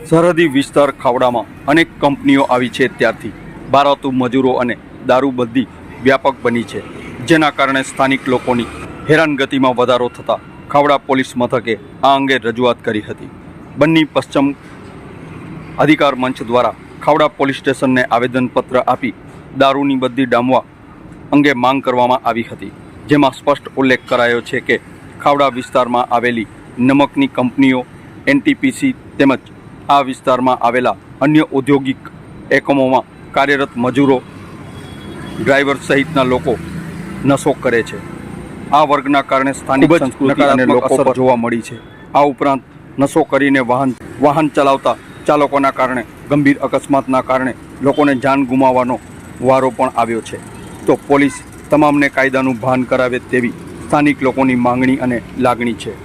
સરહદી વિસ્તાર ખાવડામાં અનેક કંપનીઓ આવી છે ત્યારથી બારાતુ મજૂરો અને દારૂબંધી વ્યાપક બની છે, જેના કારણે સ્થાનિક લોકોની હેરાનગતિમાં વધારો થતાં ખાવડા પોલીસ મથકે આ અંગે રજૂઆત કરી હતી. બન્ની પશ્ચિમ અધિકાર મંચ દ્વારા ખાવડા પોલીસ સ્ટેશનને આવેદનપત્ર આપી દારૂની બદલી ડામવા અંગે માંગ કરવામાં આવી હતી, જેમાં સ્પષ્ટ ઉલ્લેખ કરાયો છે કે ખાવડા વિસ્તારમાં આવેલી નમકની કંપનીઓ, NTPC તેમજ આ વિસ્તારમાં આવેલા અન્ય ઔદ્યોગિક એકમોમાં કાર્યરત મજૂરો, ડ્રાઈવર સહિતના લોકો નશો કરે છે. આ વર્ગના કારણે સ્થાનિક સંસ્કૃતિ અને લોકો પર જોવા મળી છે. આ ઉપરાંત નશો કરીને વાહન ચલાવતા ચાલકોના કારણે ગંભીર અકસ્માતના કારણે લોકોને જાન ગુમાવવાનો વારો પણ આવ્યો છે. તો પોલીસ તમામને કાયદાનું ભાન કરાવે તેવી સ્થાનિક લોકોની માંગણી અને લાગણી છે.